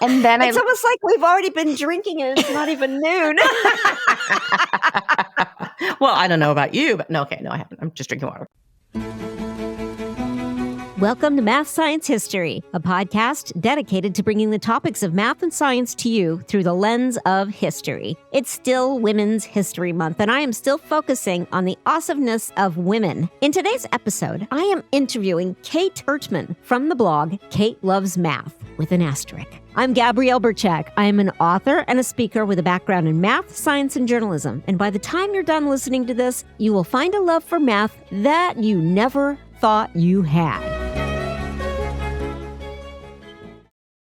And then it's almost like we've already been drinking and it's not even noon. Well, I don't know about you, but no, I haven't. I'm just drinking water. Welcome to Math Science History, a podcast dedicated to bringing the topics of math and science to you through the lens of history. It's still Women's History Month, and I am still focusing on the awesomeness of women. In today's episode, I am interviewing Kate Ertmann from the blog Kate Loves Math with an asterisk. I'm Gabrielle Burchak. I am an author and a speaker with a background in math, science, and journalism. And by the time you're done listening to this, you will find a love for math that you never thought you had.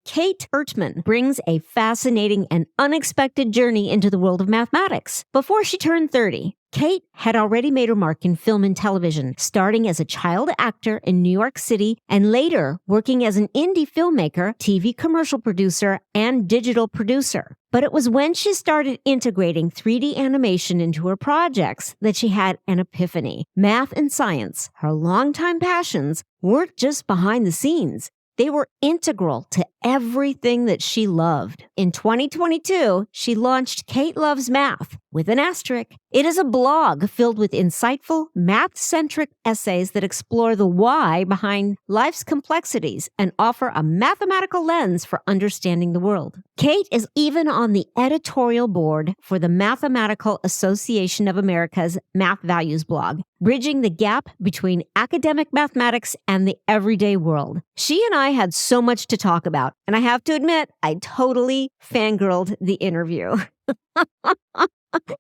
Kate Ertmann brings a fascinating and unexpected journey into the world of mathematics. Before she turned 30, Kate had already made her mark in film and television, starting as a child actor in New York City and later working as an indie filmmaker, TV commercial producer, and digital producer. But it was when she started integrating 3D animation into her projects that she had an epiphany. Math and science, her longtime passions, weren't just behind the scenes. They were integral to everything that she loved. In 2022, she launched Kate Loves Math with an asterisk. It is a blog filled with insightful, math-centric essays that explore the why behind life's complexities and offer a mathematical lens for understanding the world. Kate is even on the editorial board for the Mathematical Association of America's Math Values blog, bridging the gap between academic mathematics and the everyday world. She and I had so much to talk about, and I have to admit, I totally fangirled the interview.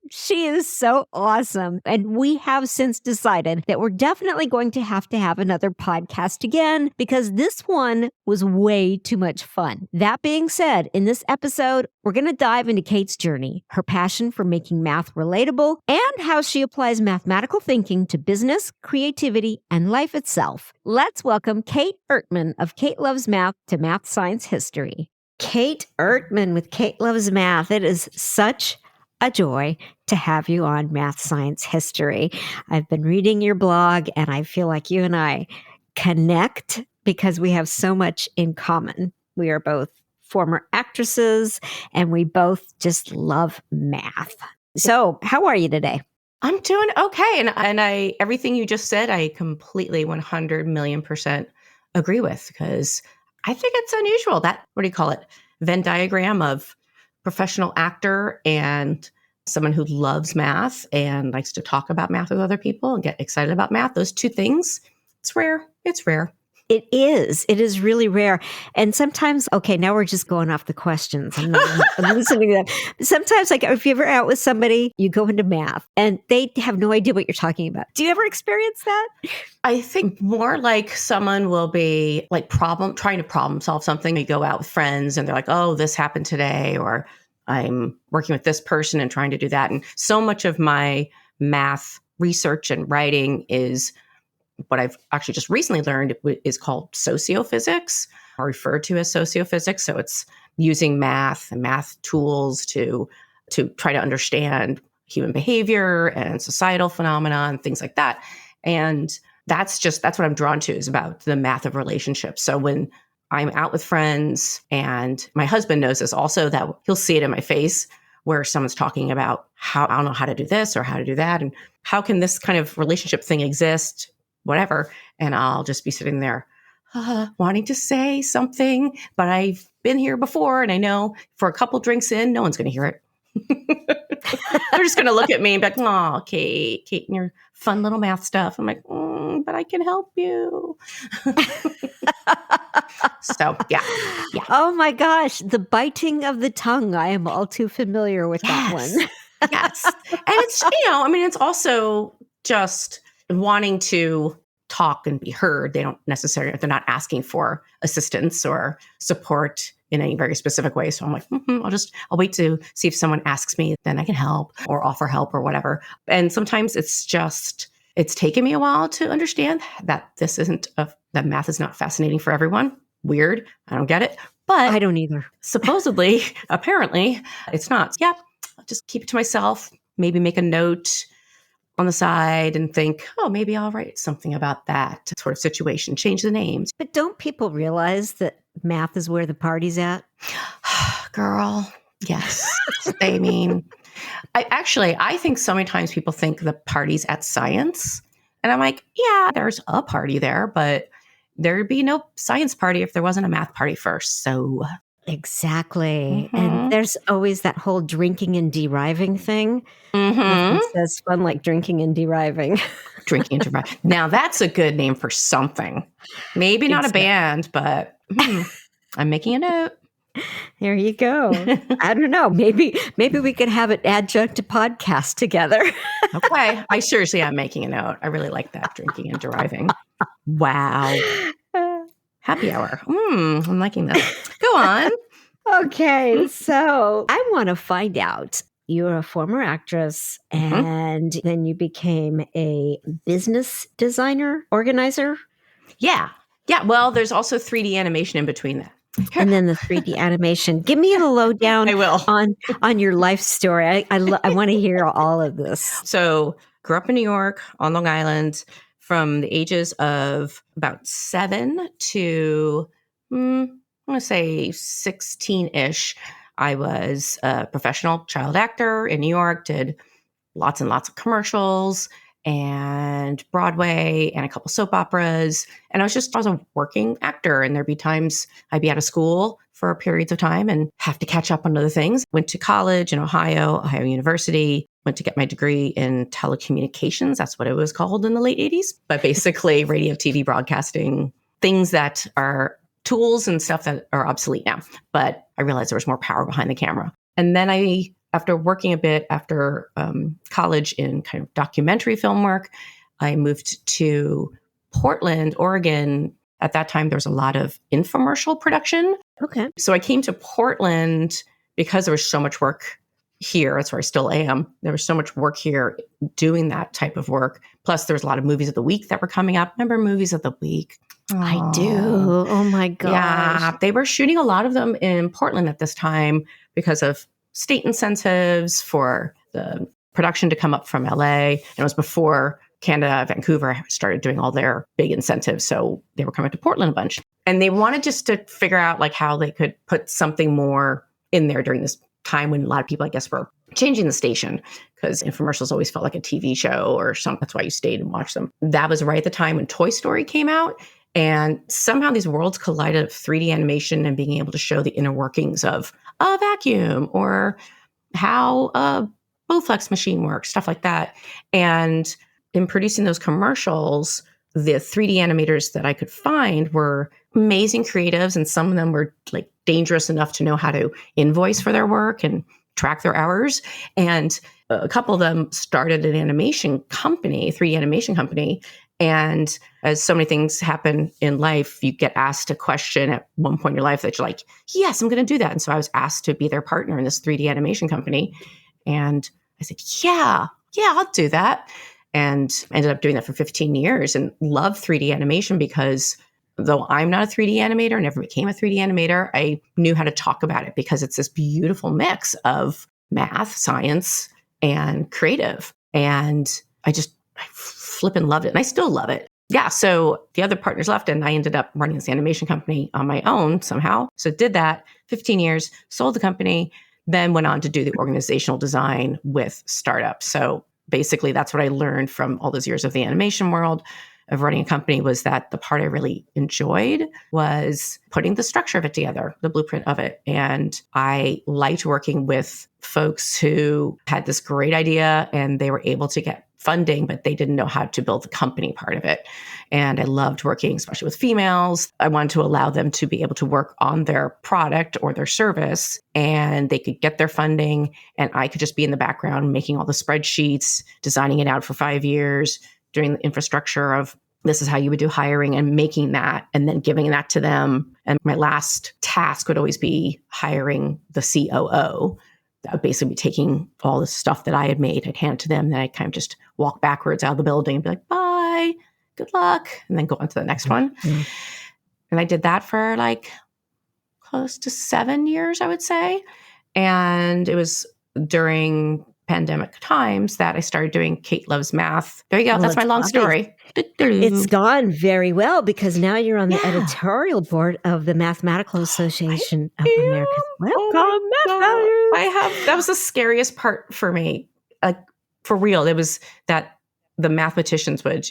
She is so awesome. And we have since decided that we're definitely going to have another podcast again because this one was way too much fun. That being said, in this episode, we're going to dive into Kate's journey, her passion for making math relatable, and how she applies mathematical thinking to business, creativity, and life itself. Let's welcome Kate Ertmann of Kate Loves Math to Math Science History. Kate Ertmann with Kate Loves Math. It is such a joy to have you on Math Science History. I've been reading your blog and I feel like you and I connect because we have so much in common. We are both former actresses and we both just love math. So how are you today? I'm doing okay. And I everything you just said, I completely 100 million% agree with because I think it's unusual that, what do you call it? Venn diagram of professional actor and someone who loves math and likes to talk about math with other people and get excited about math. Those two things, it's rare. It's rare. It is. It is really rare. And sometimes, okay, now we're just going off the questions. I'm listening to them. Sometimes, like if you're ever out with somebody, you go into math and they have no idea what you're talking about. Do you ever experience that? I think more like someone will be like trying to problem solve something. You go out with friends and they're like, oh, this happened today, or I'm working with this person and trying to do that. And so much of my math research and writing is what I've actually just recently learned is called sociophysics, or referred to as sociophysics. So it's using math and math tools to try to understand human behavior and societal phenomena and things like that. And that's what I'm drawn to, is about the math of relationships. So when I'm out with friends, and my husband knows this also, that he'll see it in my face where someone's talking about how I don't know how to do this or how to do that. And how can this kind of relationship thing exist, whatever. And I'll just be sitting there wanting to say something, but I've been here before. And I know for a couple drinks in, no one's going to hear it. They're just going to look at me and be like, oh, Kate and your fun little math stuff. I'm like, but I can help you. So, yeah. Oh my gosh, the biting of the tongue. I am all too familiar with that one. Yes. And it's, it's also just wanting to talk and be heard. They're not asking for assistance or support in any very specific way. So I'm like, I'll wait to see if someone asks me, then I can help or offer help or whatever. And sometimes it's taken me a while to understand that that math is not fascinating for everyone. Weird. I don't get it. But I don't either. Supposedly, apparently, it's not. Yeah, I'll just keep it to myself, maybe make a note on the side and think, maybe I'll write something about that sort of situation, change the names. But don't people realize that math is where the party's at? Girl, yes. I mean, I think so many times people think the party's at science. And I'm like, yeah, there's a party there, but there'd be no science party if there wasn't a math party first. So, Exactly. And mm-hmm, there's always that whole drinking and deriving thing. Nothing mm-hmm. says fun like drinking and deriving. Drinking and driving. Now that's a good name for something. Maybe not a Exactly. band, but I'm making a note. There you go. I don't know. Maybe we could have an adjunct to podcast together. Okay. I seriously am making a note. I really like that, drinking and deriving. Wow. Happy hour. I'm liking this. Go on. Okay, so I want to find out. You're a former actress Mhm. and then you became a business designer, organizer, Yeah. Yeah. Well, there's also 3D animation in between that. and then the 3D animation. Give me the lowdown I will. on your life story. I want to hear all of this. So, grew up in New York on Long Island from the ages of about 7 to, I'm going to say 16 ish. I was a professional child actor in New York, did lots and lots of commercials and Broadway and a couple soap operas. And I was a working actor. And there'd be times I'd be out of school for periods of time and have to catch up on other things. Went to college in Ohio University, went to get my degree in telecommunications. That's what it was called in the late 80s. But basically, radio, TV, broadcasting, things that are tools and stuff that are obsolete now. But I realized there was more power behind the camera. And then after working a bit after college in kind of documentary film work, I moved to Portland, Oregon. At that time, there was a lot of infomercial production. Okay. So I came to Portland because there was so much work here. That's where I still am. There was so much work here doing that type of work. Plus, there was a lot of movies of the week that were coming up. Remember movies of the week? I do. Oh, Oh my gosh. yeah. They were shooting a lot of them in Portland at this time because of state incentives for the production to come up from LA. And it was before Canada, Vancouver started doing all their big incentives. So they were coming to Portland a bunch. And they wanted just to figure out like how they could put something more in there during this time when a lot of people, I guess, were changing the station because infomercials always felt like a TV show or something. That's why you stayed and watched them. That was right at the time when Toy Story came out. And somehow these worlds collided of 3D animation and being able to show the inner workings of a vacuum or how a Bowflex machine works, stuff like that. And in producing those commercials, the 3D animators that I could find were amazing creatives. And some of them were like dangerous enough to know how to invoice for their work and track their hours. And a couple of them started an animation company, 3D animation company. And as so many things happen in life, you get asked a question at one point in your life that you're like, yes, I'm going to do that. And so I was asked to be their partner in this 3D animation company. And I said, yeah, I'll do that. And ended up doing that for 15 years and love 3D animation because though I'm not a 3D animator, never became a 3D animator, I knew how to talk about it because it's this beautiful mix of math, science, and creative. And I flipping loved it. And I still love it. Yeah. So the other partners left and I ended up running this animation company on my own somehow. So did that 15 years, sold the company, then went on to do the organizational design with startups. So basically that's what I learned from all those years of the animation world of running a company was that the part I really enjoyed was putting the structure of it together, the blueprint of it. And I liked working with folks who had this great idea and they were able to get funding, but they didn't know how to build the company part of it. And I loved working, especially with females. I wanted to allow them to be able to work on their product or their service and they could get their funding. And I could just be in the background making all the spreadsheets, designing it out for 5 years, doing the infrastructure of this is how you would do hiring and making that and then giving that to them. And my last task would always be hiring the COO. That would basically be taking all the stuff that I had made, I'd hand it to them. Then I'd kind of just walk backwards out of the building and be like, bye, good luck. And then go on to the next one. Mm. And I did that for like close to 7 years, I would say. And it was during pandemic times that I started doing Kate Loves Math. There you go. Well, That's my it's long obvious. story. It's gone very well because now you're on the Yeah. editorial board of the Mathematical I Association of am. America's. Oh my Welcome, Math God. Values. That was the scariest part for me. Like, for real. It was that the mathematicians would,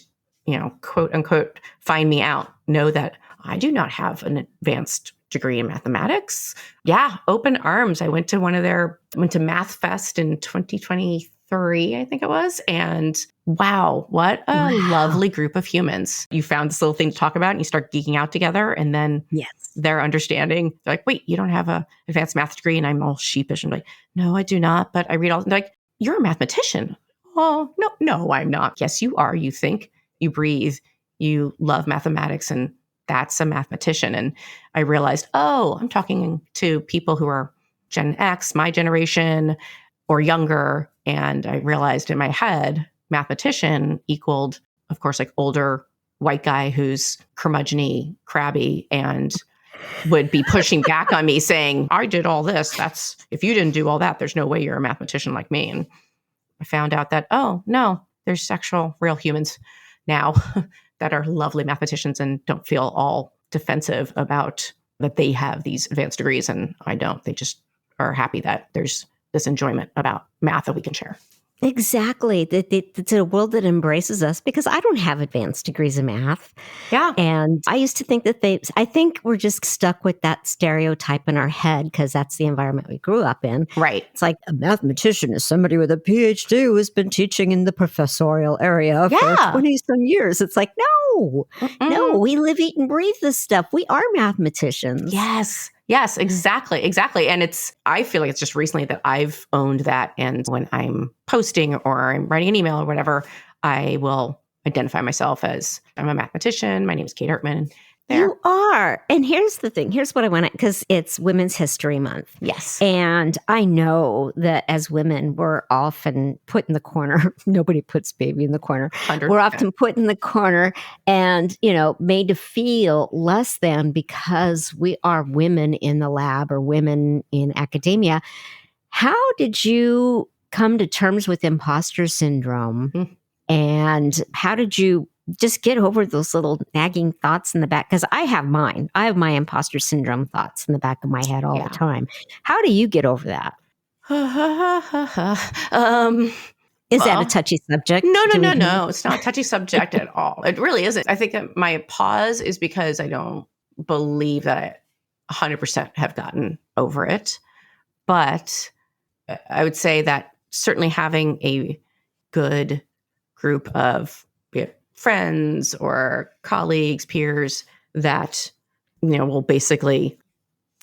quote unquote, find me out, know that I do not have an advanced degree in mathematics. Yeah. Open arms. I went to went to Math Fest in 2023, I think it was. And wow, what a Wow. lovely group of humans. You found this little thing to talk about and you start geeking out together. And then Yes. their understanding, they're like, wait, you don't have a advanced math degree? And I'm all sheepish. I'm like, no, I do not. But I read all, they're like, you're a mathematician. Oh, no, I'm not. Yes, you are. You think, you breathe, you love mathematics, and that's a mathematician. And I realized, oh, I'm talking to people who are Gen X, my generation, or younger. And I realized in my head, mathematician equaled, of course, like older white guy who's curmudgeon-y, crabby, and would be pushing back on me saying, I did all this. If you didn't do all that, there's no way you're a mathematician like me. And I found out that, oh, no, there's actual real humans now that are lovely mathematicians and don't feel all defensive about that they have these advanced degrees and I don't. They just are happy that there's this enjoyment about math that we can share. Exactly. It's a world that embraces us because I don't have advanced degrees in math. Yeah. And I used to think I think we're just stuck with that stereotype in our head because that's the environment we grew up in. Right. It's like a mathematician is somebody with a PhD who has been teaching in the professorial area for 20 some years. It's like, no, we live, eat, and breathe this stuff. We are mathematicians. Yes, exactly. And I feel like it's just recently that I've owned that. And when I'm posting or I'm writing an email or whatever, I will identify myself as I'm a mathematician. My name is Kate Ertmann. You are. And here's the thing. Here's what I want to, because it's Women's History Month. Yes. And I know that as women, we're often put in the corner. Nobody puts baby in the corner. 100%. We're often put in the corner and, made to feel less than because we are women in the lab or women in academia. How did you come to terms with imposter syndrome? And how did you just get over those little nagging thoughts in the back? Because I have mine. I have my imposter syndrome thoughts in the back of my head all the time. How do you get over that? Is that a touchy subject? No. It's not a touchy subject at all. It really isn't. I think that my pause is because I don't believe that I 100% have gotten over it. But I would say that certainly having a good group of friends or colleagues, peers that, will basically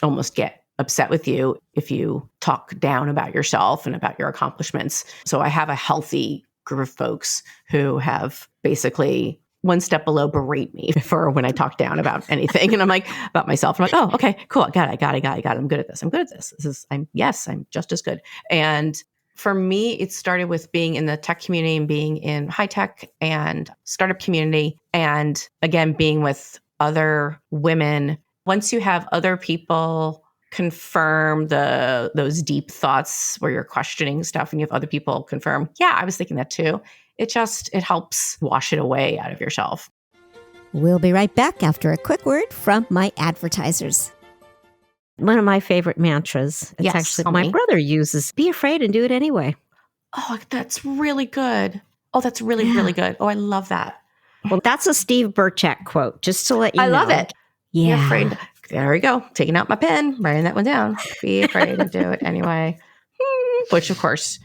almost get upset with you if you talk down about yourself and about your accomplishments. So I have a healthy group of folks who have basically one step below berate me for when I talk down about anything. And I'm like, about myself. I'm like, oh, okay, cool. I got it. I'm good at this. I'm just as good. And for me, it started with being in the tech community and being in high tech and startup community. And again, being with other women. Once you have other people confirm those deep thoughts where you're questioning stuff and you have other people confirm, yeah, I was thinking that too. It helps wash it away out of yourself. We'll be right back after a quick word from my advertisers. One of my favorite mantras, it's actually my brother uses, be afraid and do it anyway. Oh, that's really good. Oh, that's really, really good. Oh, I love that. Well, that's a Steve Burchak quote, just to let you know. I love it. Yeah. Be afraid. There we go. Taking out my pen, writing that one down. Be afraid and do it anyway. Which, of course,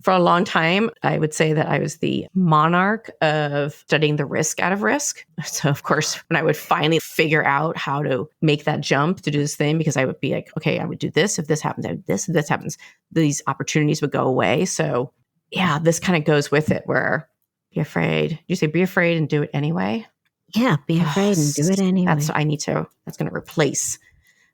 for a long time, I would say that I was the monarch of studying the risk out of risk. So, of course, when I would finally figure out how to make that jump to do this thing, because I would be like, okay, I would do this. If this happens, I would this. If this happens, these opportunities would go away. So, yeah, this kind of goes with it where be afraid. You say be afraid and do it anyway. Yeah, be afraid and do it anyway. That's going to replace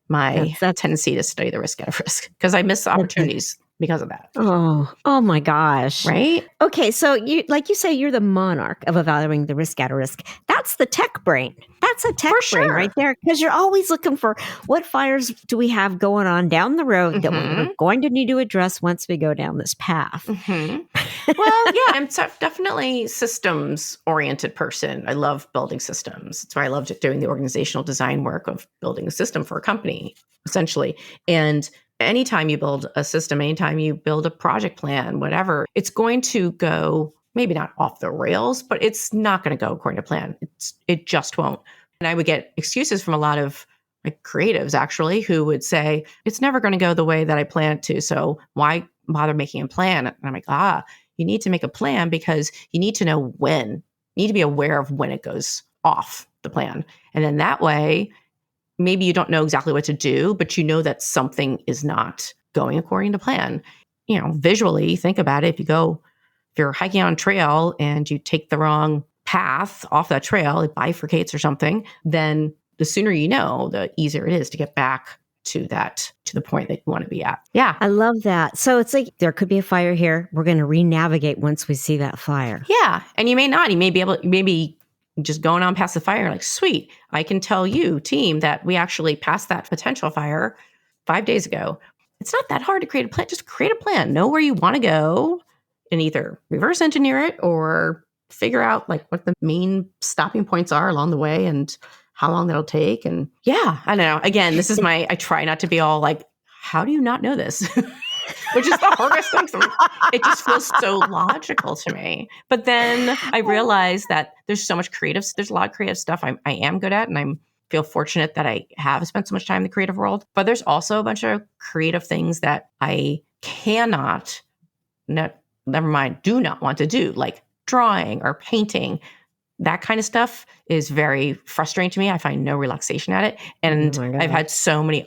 my tendency to study the risk out of risk because I miss opportunities. because of that. Oh my gosh. Right? Okay, so you say, you're the monarch of evaluating the risk at a risk. That's the tech brain. That's a tech For brain sure. right there, because you're always looking for what fires do we have going on down the road that we're going to need to address once we go down this path. Well, yeah, I'm definitely systems-oriented person. I love building systems. That's why I loved doing the organizational design work of building a system for a company, essentially. And anytime you build a system, anytime you build a project plan, whatever, it's going to go maybe not off the rails, but it's not going to go according to plan. It just won't. And I would get excuses from a lot of like creatives actually who would say, it's never going to go the way that I planned to. So why bother making a plan? And I'm like, you need to make a plan because you need to know when. You need to be aware of when it goes off the plan. And then that way, maybe you don't know exactly what to do, but you know that something is not going according to plan. You know, visually think about it. If you're hiking on a trail and you take the wrong path off that trail, it bifurcates or something, then the sooner you know, the easier it is to get back to the point that you want to be at. Yeah. I love that. So it's like, there could be a fire here. We're going to re-navigate once we see that fire. Yeah. And you may not. You may be able, maybe just going on past the fire, like, sweet, I can tell you, team, that we actually passed that potential fire 5 days ago. It's not that hard to create a plan. Just create a plan. Know where you want to go and either reverse engineer it or figure out like what the main stopping points are along the way and how long that'll take. And yeah, I don't know. Again, this is I try not to be all like, how do you not know this? Which is the hardest thing. It just feels so logical to me. But then I realize that there's a lot of creative stuff I am good at, and I feel fortunate that I have spent so much time in the creative world. But there's also a bunch of creative things that I cannot, do not want to do, like drawing or painting. That kind of stuff is very frustrating to me. I find no relaxation at it. And I've had so many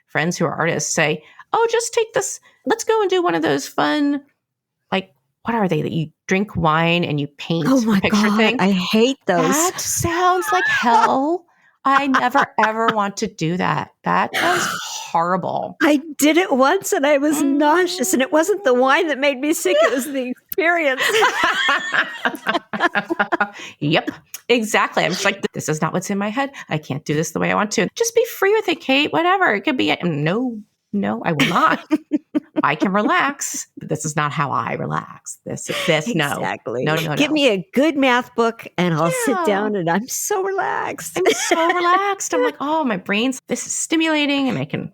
friends who are artists say, oh, just take this. Let's go and do one of those fun, like, what are they that you drink wine and you paint a picture thing? I hate those. That sounds like hell. I never, ever want to do that. That was horrible. I did it once and I was nauseous, and it wasn't the wine that made me sick. It was the experience. Yep, exactly. I'm just like, this is not what's in my head. I can't do this the way I want to. Just be free with it, Kate. Whatever. It could be it. No, I will not. I can relax, but this is not how I relax. This, exactly. No. Give me a good math book and I'll sit down and I'm so relaxed. I'm like, oh, my brain's, this is stimulating and I can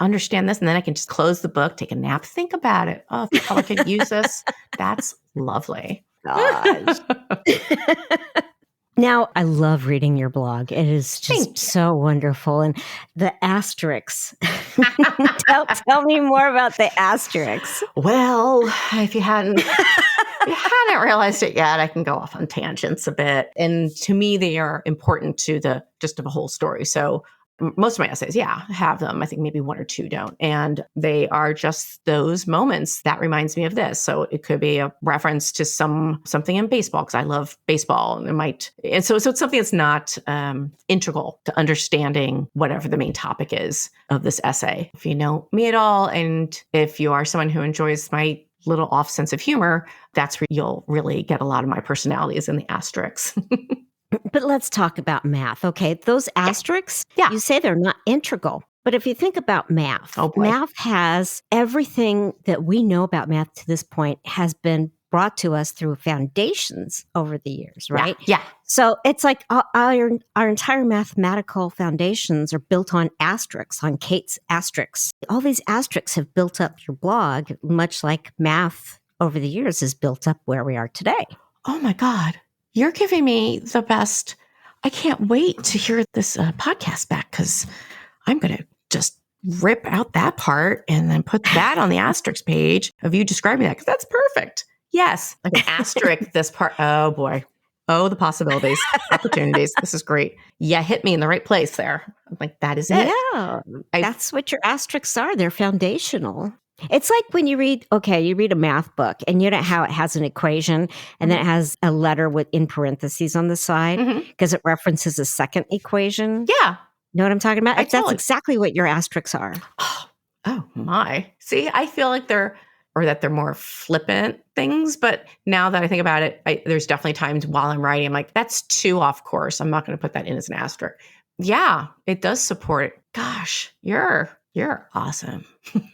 understand this. And then I can just close the book, take a nap, think about it. Oh, if I could use this, that's lovely. Gosh. Now, I love reading your blog. It is just so wonderful. And the asterisks. Tell me more about the asterisks. Well, if you hadn't realized it yet, I can go off on tangents a bit. And to me, they are important to the gist of a whole story. So most of my essays, have them. I think maybe one or two don't. And they are just those moments that reminds me of this. So it could be a reference to something in baseball, because I love baseball. And so it's something that's not integral to understanding whatever the main topic is of this essay. If you know me at all, and if you are someone who enjoys my little off sense of humor, that's where you'll really get a lot of my personality is in the asterisks. But let's talk about math. Okay. Those asterisks, you say they're not integral. But if you think about math, math has everything that we know about math to this point has been brought to us through foundations over the years, right? Yeah. So it's like our entire mathematical foundations are built on asterisks, on Kate's asterisks. All these asterisks have built up your blog, much like math over the years has built up where we are today. Oh my God. You're giving me the best. I can't wait to hear this podcast back, because I'm going to just rip out that part and then put that on the asterisk page of you describing that, because that's perfect. Yes. Like an asterisk, this part. Oh boy. Oh, the possibilities, opportunities. This is great. Yeah. Hit me in the right place there. I'm like, that is it. Yeah. That's what your asterisks are. They're foundational. It's like when you read a math book and you know how it has an equation and then it has a letter in parentheses on the side because it references a second equation. Yeah. Know what I'm talking about? That's exactly what your asterisks are. Oh my. See, I feel like they're more flippant things, but now that I think about it, there's definitely times while I'm writing, I'm like, that's too off course. I'm not going to put that in as an asterisk. Yeah, it does support it. Gosh, you're awesome.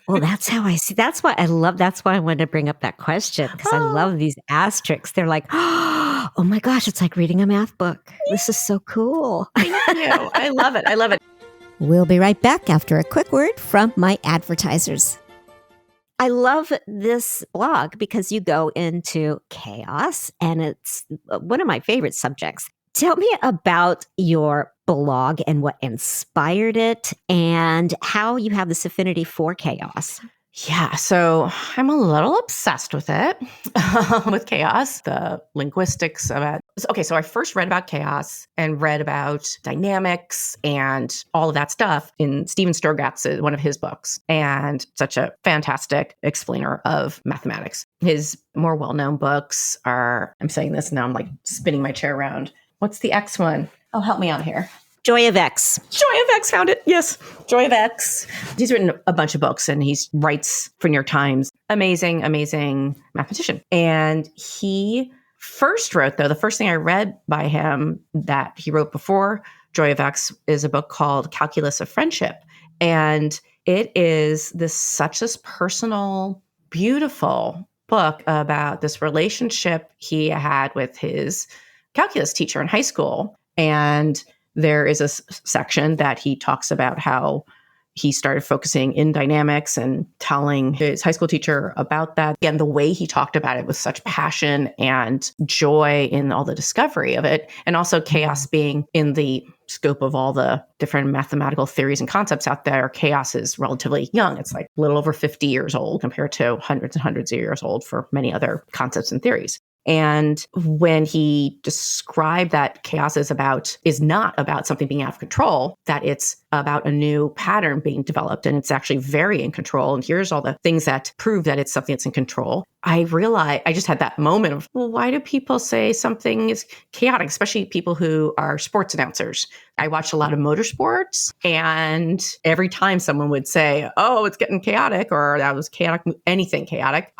Well, that's how I see. That's why I love. That's why I wanted to bring up that question because I Oh, love these asterisks. They're like, oh my gosh, it's like reading a math book. This is so cool. thank you. I love it. I love it. We'll be right back after a quick word from my advertisers. I love this blog because you go into chaos and it's one of my favorite subjects. Tell me about your blog and what inspired it and how you have this affinity for chaos. Yeah, so I'm a little obsessed with it, with chaos, the linguistics of it. Okay, so I first read about chaos and read about dynamics and all of that stuff in Steven Sturgatz's one of his books, and such a fantastic explainer of mathematics. His more well-known books are, I'm saying this now, I'm like spinning my chair around. What's the X one? Oh, help me out here. Joy of X. Joy of X, found it. Yes. Joy of X. He's written a bunch of books and he writes for New York Times. Amazing, amazing mathematician. And he first wrote, though, the first thing I read by him that he wrote before Joy of X is a book called Calculus of Friendship. And it is such this personal, beautiful book about this relationship he had with his calculus teacher in high school. And there is a section that he talks about how he started focusing in dynamics and telling his high school teacher about that. Again, the way he talked about it with such passion and joy in all the discovery of it, and also chaos being in the scope of all the different mathematical theories and concepts out there. Chaos is relatively young. It's like a little over 50 years old compared to hundreds and hundreds of years old for many other concepts and theories. And when he described that chaos is not about something being out of control, that it's about a new pattern being developed and it's actually very in control. And here's all the things that prove that it's something that's in control. I realized, I just had that moment of, well, why do people say something is chaotic, especially people who are sports announcers? I watch a lot of motorsports, and every time someone would say, oh, it's getting chaotic, or that was chaotic, anything chaotic,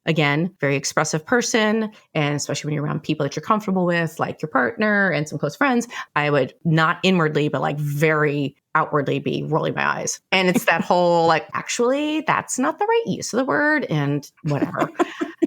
again, very expressive person. And especially when you're around people that you're comfortable with, like your partner and some close friends, I would not inwardly, but like very outwardly be rolling my eyes. And it's that whole like, actually, that's not the right use of the word and whatever.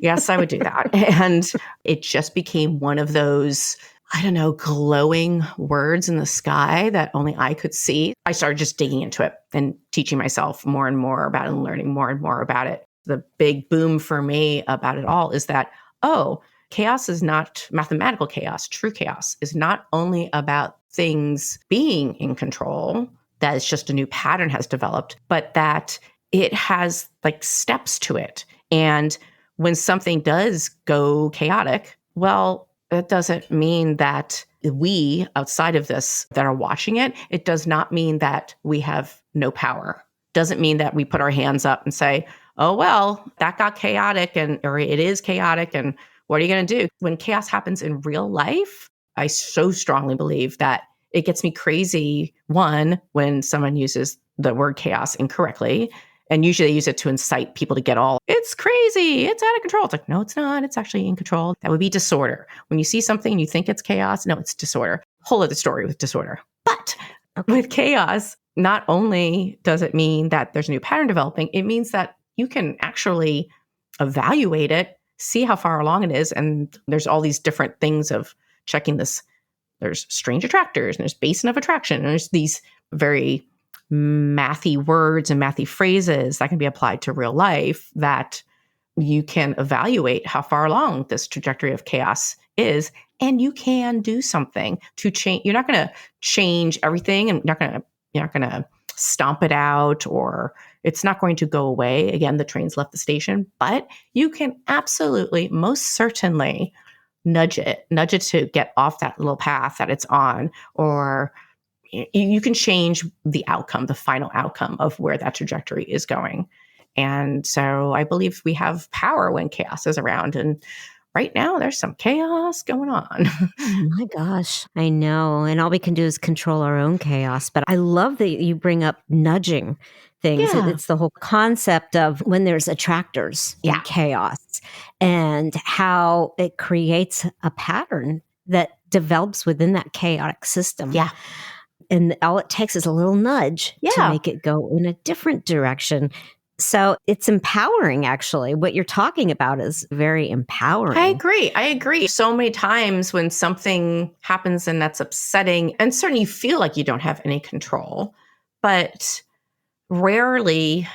Yes, I would do that. And it just became one of those, I don't know, glowing words in the sky that only I could see. I started just digging into it and teaching myself more and more about it and learning more and more about it. The big boom for me about it all is that, oh, chaos is not mathematical chaos. True chaos is not only about things being in control, that it's just a new pattern has developed, but that it has like steps to it. And when something does go chaotic, well, it doesn't mean that we outside of this that are watching it, it does not mean that we have no power. Doesn't mean that we put our hands up and say, oh, well, that got chaotic or it is chaotic. And what are you going to do? When chaos happens in real life, I so strongly believe that it gets me crazy. One, when someone uses the word chaos incorrectly, and usually they use it to incite people to get all, it's crazy, it's out of control. It's like, no, it's not. It's actually in control. That would be disorder. When you see something and you think it's chaos, no, it's disorder. Whole other story with disorder. But with chaos, not only does it mean that there's a new pattern developing, it means that you can actually evaluate it, see how far along it is. And there's all these different things of checking this. There's strange attractors and there's basin of attraction. And there's these very mathy words and mathy phrases that can be applied to real life that you can evaluate how far along this trajectory of chaos is. And you can do something to change. You're not going to change everything and you're not going to stomp it out, or it's not going to go away. Again, the train's left the station, but you can absolutely, most certainly nudge it to get off that little path that it's on, or you can change the outcome, the final outcome of where that trajectory is going. And so I believe we have power when chaos is around. And right now there's some chaos going on. Oh my gosh, I know. And all we can do is control our own chaos. But I love that you bring up nudging things. Yeah. It's the whole concept of when there's attractors in Yeah. chaos and how it creates a pattern that develops within that chaotic system. Yeah. And all it takes is a little nudge to Yeah. make it go in a different direction. So it's empowering, actually. What you're talking about is very empowering. I agree. So many times when something happens and that's upsetting, and certainly you feel like you don't have any control, but rarely,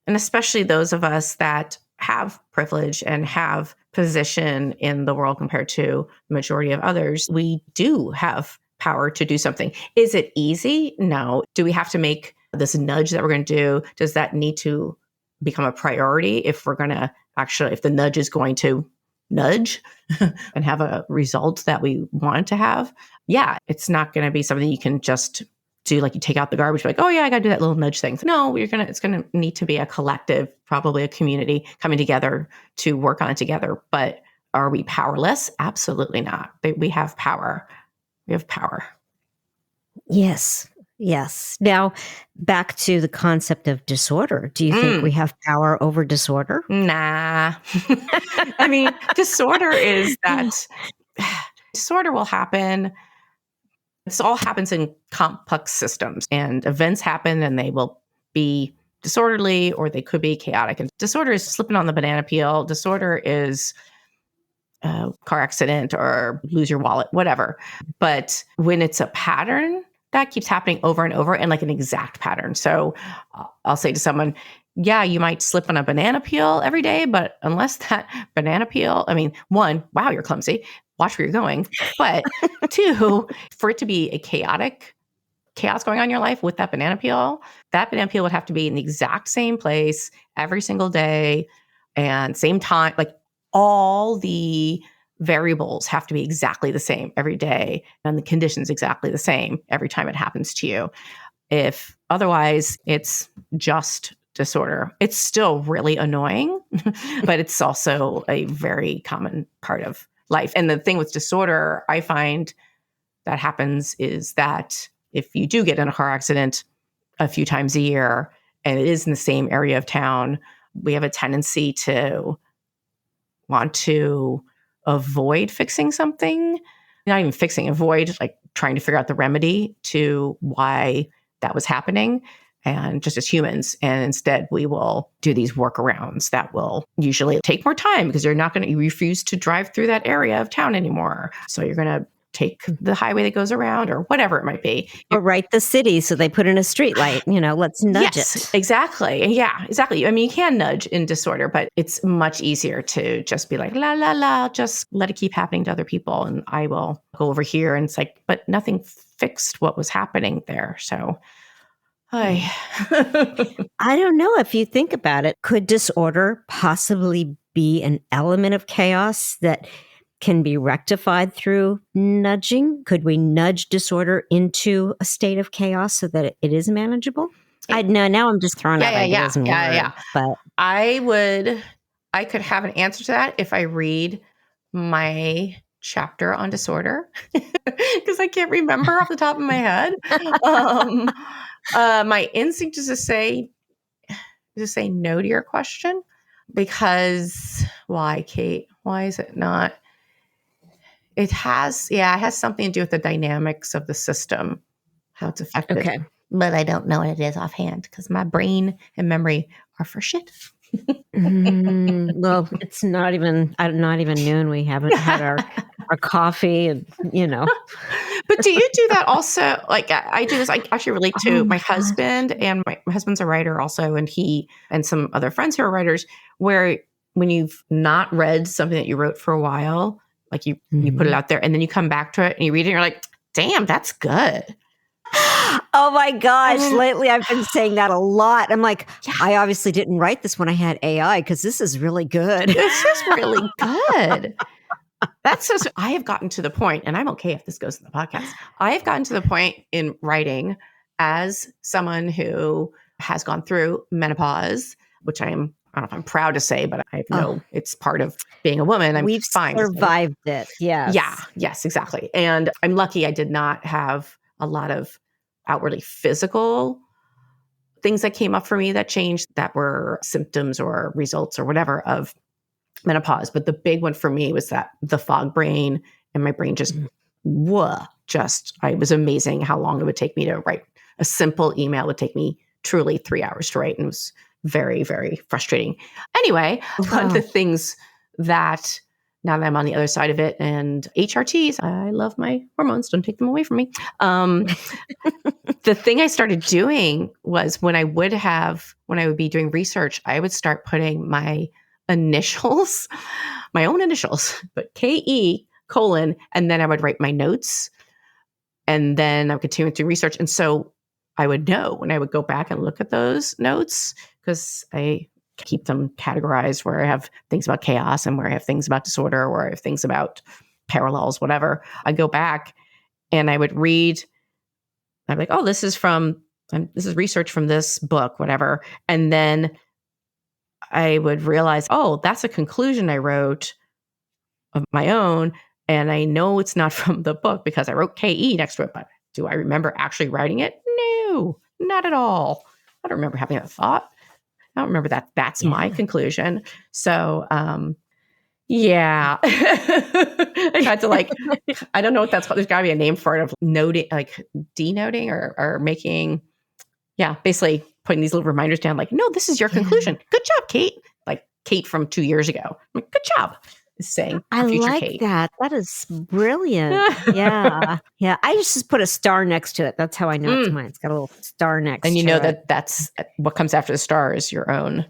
and especially those of us that have privilege and have position in the world compared to the majority of others, we do have power to do something. Is it easy? No. Do we have to make this nudge that we're going to do? Does that need to become a priority if we're going to actually, if the nudge is going to nudge and have a result that we want to have? Yeah, it's not going to be something you can just do, like you take out the garbage, like, oh yeah, I got to do that little nudge thing. No, it's going to need to be a collective, probably a community coming together to work on it together. But are we powerless? Absolutely not. We have power. We have power. Yes. Yes. Now, back to the concept of disorder. Do you think we have power over disorder? Nah. I mean, disorder is that disorder will happen. This all happens in complex systems, and events happen and they will be disorderly or they could be chaotic. And disorder is slipping on the banana peel. Disorder is a car accident or lose your wallet, whatever. But when it's a pattern, that keeps happening over and over and like an exact pattern. So I'll say to someone, yeah, you might slip on a banana peel every day, but unless that banana peel, I mean, one, wow, you're clumsy. Watch where you're going. But two, for it to be a chaos going on in your life with that banana peel would have to be in the exact same place every single day and same time. Like all the variables have to be exactly the same every day and the conditions exactly the same every time it happens to you. If otherwise, it's just disorder. It's still really annoying, but it's also a very common part of life. And the thing with disorder, I find that happens is that if you do get in a car accident a few times a year and it is in the same area of town, we have a tendency to want to avoid fixing something, not even fixing, avoid like trying to figure out the remedy to why that was happening. And just as humans, and instead we will do these workarounds that will usually take more time because you refuse to drive through that area of town anymore. So you're going to take the highway that goes around or whatever it might be. Or write the city so they put in a street light, let's nudge it. Exactly. And yeah, exactly. I mean, you can nudge in disorder, but it's much easier to just be like, la, la, la, just let it keep happening to other people. And I will go over here. And it's like, but nothing fixed what was happening there. So I don't know if you think about it. Could disorder possibly be an element of chaos that can be rectified through nudging? Could we nudge disorder into a state of chaos so that it is manageable? I know now I'm just throwing out ideas and words, but I could have an answer to that if I read my chapter on disorder because I can't remember off the top of my head. My instinct is to say no to your question because why, Kate? Why is it not? It has something to do with the dynamics of the system, how it's affected. Okay. But I don't know what it is offhand because my brain and memory are for shit. Well, it's not even noon. We haven't had our coffee, and But do you do that also? Like I do this. I actually relate to my husband, and my husband's a writer also, and he and some other friends who are writers. Where when you've not read something that you wrote for a while, like you put it out there, and then you come back to it and you read it, and you're like, "Damn, that's good." Oh my gosh. Lately I've been saying that a lot. I'm like, I obviously didn't write this when I had AI because this is really good. This is really good. I have gotten to the point, and I'm okay if this goes in the podcast. I have gotten to the point in writing as someone who has gone through menopause, which I don't know if I'm proud to say, but I know it's part of being a woman. We've fine. Survived it. Yes. Yeah. Yes, exactly. And I'm lucky I did not have a lot of outwardly physical things that came up for me that changed that were symptoms or results or whatever of menopause. But the big one for me was that the fog brain, and my brain just, it was amazing how long it would take me to write a simple email. Would take me truly 3 hours to write, and it was very, very frustrating. Anyway, one of the things that now that I'm on the other side of it, and HRTs, I love my hormones, don't take them away from me. The thing I started doing was when I would be doing research, I would start putting my initials, my own initials, but KE : and then I would write my notes, and then I would continue to research. And so I would know when I would go back and look at those notes, because I keep them categorized where I have things about chaos and where I have things about disorder, where I have things about parallels, whatever. I go back and I would read. I'm like, oh, this is research from this book, whatever. And then I would realize, oh, that's a conclusion I wrote of my own. And I know it's not from the book because I wrote KE next to it. But do I remember actually writing it? No, not at all. I don't remember having that thought. I don't remember that that's my conclusion. So, yeah, I had to I don't know what that's called. There's gotta be a name for it, of noting, like denoting or making, basically putting these little reminders down, like, no, this is your conclusion. Good job, Kate. Like Kate from 2 years ago. I'm like, good job. Is saying I future like Kate. that. That is brilliant. Yeah. Yeah. I just put a star next to it. That's how I know it's mine. It's got a little star next to it. And you know that's what comes after the star is your own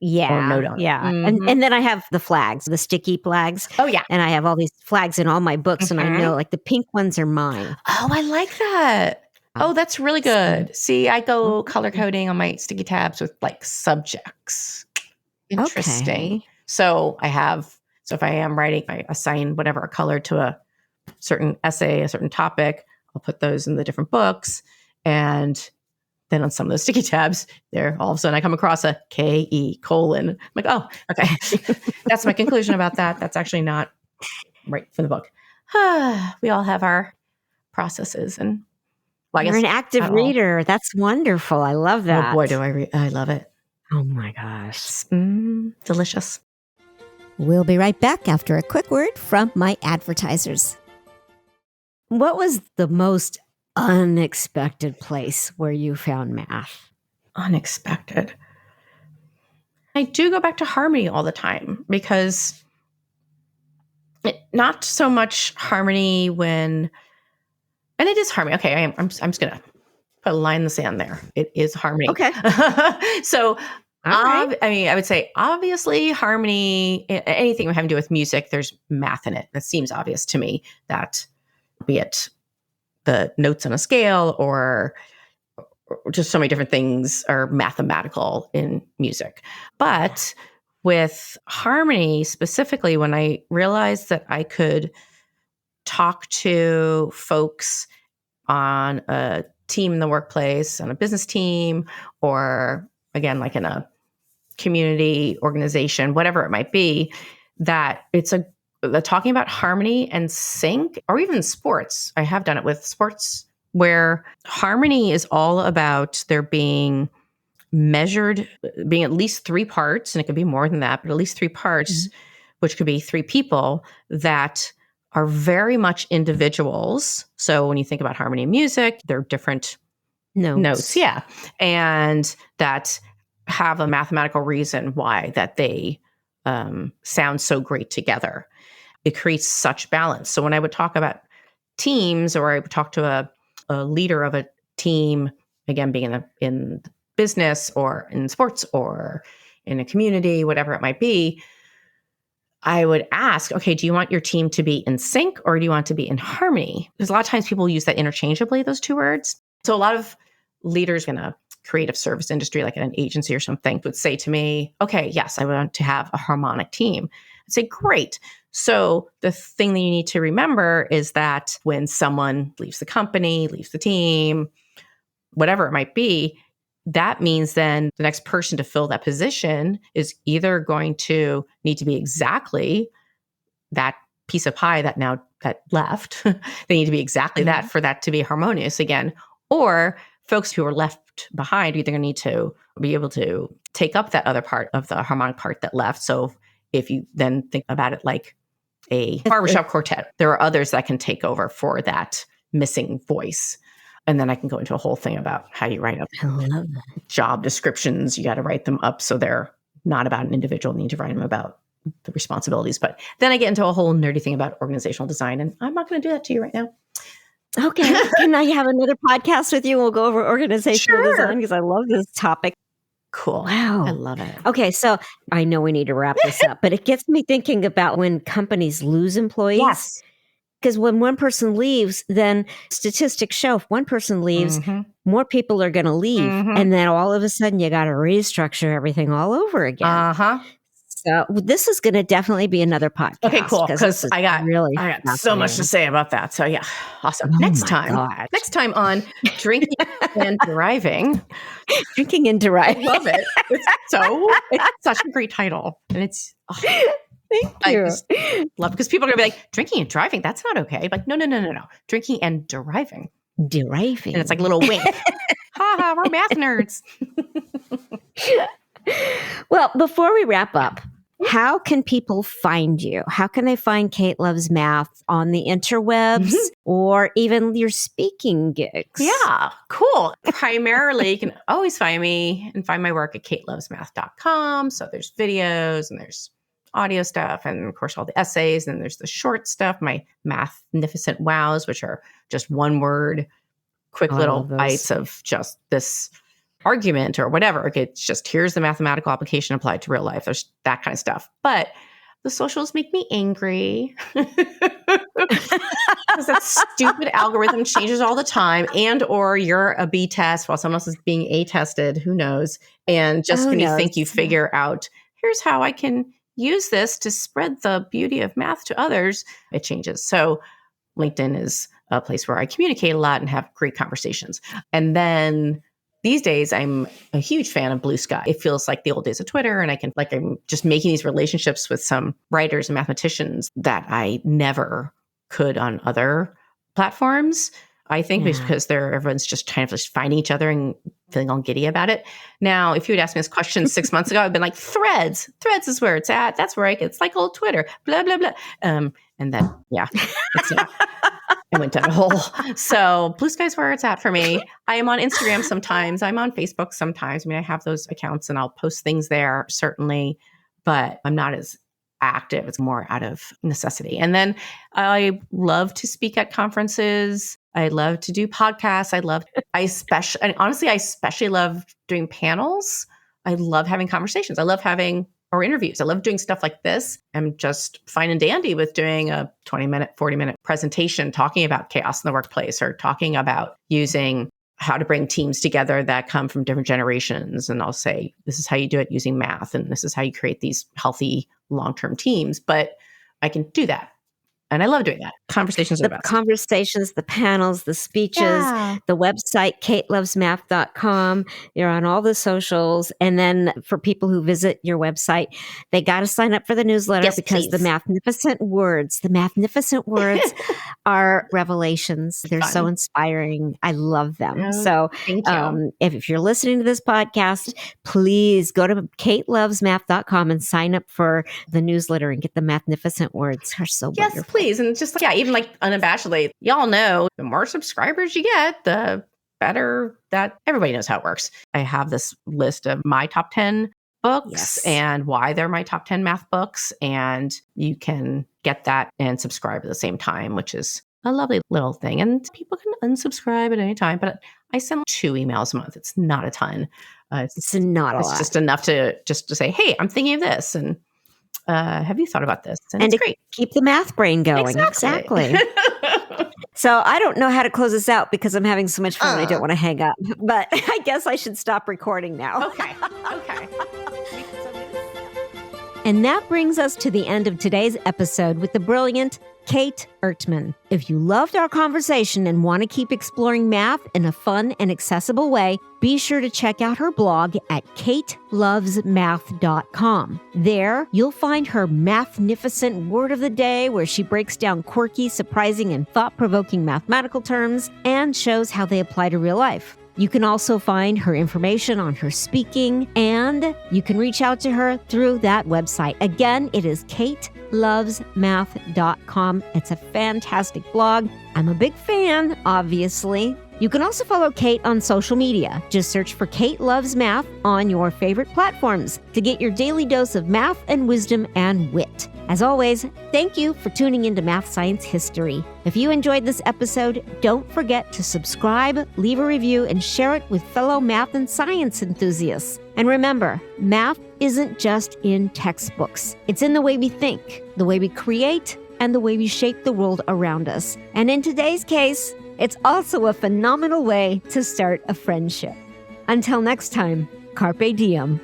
note on it. Yeah. And then I have the flags, the sticky flags. Oh, yeah. And I have all these flags in all my books, and I know like the pink ones are mine. Oh, I like that. Oh, that's really good. See, I go color coding on my sticky tabs with like subjects. Interesting. Okay. So if I am writing, I assign whatever a color to a certain essay, a certain topic, I'll put those in the different books. And then on some of those sticky tabs, there all of a sudden I come across a KE : I'm like, oh, okay. That's my conclusion about that. That's actually not right from the book. We all have our processes, and You're an active reader. That's wonderful. I love that. Oh boy, do I love it. Oh my gosh. Delicious. We'll be right back after a quick word from my advertisers. What was the most unexpected place where you found math? Unexpected. I do go back to harmony all the time, because not so much harmony and it is harmony. Okay, I'm just gonna put a line in the sand there. It is harmony. Okay. So, right. I would say obviously harmony. Anything having to do with music, there's math in it. That seems obvious to me. That, be it the notes on a scale or just so many different things are mathematical in music. But with harmony specifically, when I realized that I could talk to folks on a team in the workplace, on a business team, or again, like in a community organization, whatever it might be, that it's talking about harmony and sync, or even sports. I have done it with sports, where harmony is all about there being measured, being at least 3 parts, and it could be more than that, but at least 3 parts, which could be 3 people that are very much individuals. So when you think about harmony in music, they're different notes. Yeah. And that have a mathematical reason why that they sound so great together. It creates such balance. So when I would talk about teams, or I would talk to a leader of a team, again, being in business or in sports or in a community, whatever it might be, I would ask, okay, do you want your team to be in sync, or do you want to be in harmony? Because a lot of times people use that interchangeably, those 2 words. So a lot of leaders in a creative service industry, like in an agency or something, would say to me, okay, yes, I want to have a harmonic team. I'd say, great. So the thing that you need to remember is that when someone leaves the company, leaves the team, whatever it might be, that means then the next person to fill that position is either going to need to be exactly that piece of pie that left. They need to be exactly that for that to be harmonious again, or folks who are left behind are either going to need to be able to take up that other part of the harmonic part that left. So if you then think about it like a barbershop quartet, there are others that can take over for that missing voice. And then I can go into a whole thing about how you write up job descriptions. You got to write them up so they're not about an individual. You need to write them about the responsibilities. But then I get into a whole nerdy thing about organizational design, and I'm not going to do that to you right now. Okay. Can I have another podcast with you? We'll go over organizational design because I love this topic. Cool. Wow. I love it. Okay. So I know we need to wrap this up, but it gets me thinking about when companies lose employees. Yes. Because when one person leaves, then statistics show if one person leaves, more people are going to leave. And then all of a sudden you got to restructure everything all over again. So this is going to definitely be another podcast. Okay, cool. Because I got so much to say about that. So yeah, awesome. Oh Next time on drinking and driving. Drinking and driving. I love it. It's such a great title. And it's Thank you. I just love because people are gonna be like, drinking and driving, that's not okay. Like, no. Drinking and driving. Deriving. And it's like a little wink. Ha, we're math nerds. Well, before we wrap up, how can people find you? How can they find Kate Loves Math on the interwebs or even your speaking gigs? Yeah, cool. Primarily, you can always find me and find my work at katelovesmath.com. So there's videos and there's audio stuff and, of course, all the essays. And there's the short stuff, my Mathnificent Wows, which are just one word, quick little bites of just this argument or whatever. It's just, here's the mathematical application applied to real life. There's that kind of stuff. But the socials make me angry because that stupid algorithm changes all the time, and or you're a B test while someone else is being A tested. Who knows? And just when you think you figure out, here's how I can use this to spread the beauty of math to others, it changes. So LinkedIn is a place where I communicate a lot and have great conversations. And then these days, I'm a huge fan of Blue Sky. It feels like the old days of Twitter, and I'm just making these relationships with some writers and mathematicians that I never could on other platforms. I think because everyone's just kind of just finding each other and feeling all giddy about it. Now, if you had asked me this question 6 months ago, I'd been like, Threads is where it's at. That's where it's like old Twitter, blah, blah, blah. And then, I went down a hole. So Blue Sky's where it's at for me. I am on Instagram sometimes. I'm on Facebook sometimes. I mean, I have those accounts and I'll post things there, certainly, but I'm not as active. It's more out of necessity. And then I love to speak at conferences. I love to do podcasts. I especially love doing panels. I love having conversations. I love having interviews. I love doing stuff like this. I'm just fine and dandy with doing a 20-minute, 40-minute presentation talking about chaos in the workplace, or talking about using how to bring teams together that come from different generations. And I'll say, this is how you do it using math, and this is how you create these healthy long-term teams. But I can do that. And I love doing that. Conversations are the best. Conversations, the panels, the speeches, the website, katelovesmath.com. You're on all the socials. And then for people who visit your website, they got to sign up for the newsletter because the magnificent words are revelations. They're so inspiring. I love them. So if you're listening to this podcast, please go to katelovesmath.com and sign up for the newsletter and get the magnificent words. They're so wonderful. Please. And just even like unabashedly, y'all know the more subscribers you get, the better that everybody knows how it works. I have this list of my top 10 books and why they're my top 10 math books. And you can get that and subscribe at the same time, which is a lovely little thing. And people can unsubscribe at any time, but I send 2 emails a month. It's not a ton. It's not a lot. It's just enough to say, hey, I'm thinking of this. And have you thought about this? And it's great. Keep the math brain going. Exactly. So I don't know how to close this out because I'm having so much fun. I don't want to hang up, but I guess I should stop recording now. Okay. And that brings us to the end of today's episode with the brilliant Kate Ertmann. If you loved our conversation and want to keep exploring math in a fun and accessible way, be sure to check out her blog at katelovesmath.com. There, you'll find her Mathnificent Word of the Day, where she breaks down quirky, surprising, and thought-provoking mathematical terms and shows how they apply to real life. You can also find her information on her speaking, and you can reach out to her through that website. Again, it is katelovesmath.com. It's a fantastic blog. I'm a big fan, obviously. You can also follow Kate on social media. Just search for Kate Loves Math on your favorite platforms to get your daily dose of math and wisdom and wit. As always, thank you for tuning into Math Science History. If you enjoyed this episode, don't forget to subscribe, leave a review, and share it with fellow math and science enthusiasts. And remember, math isn't just in textbooks. It's in the way we think, the way we create, and the way we shape the world around us. And in today's case, it's also a phenomenal way to start a friendship. Until next time, carpe diem.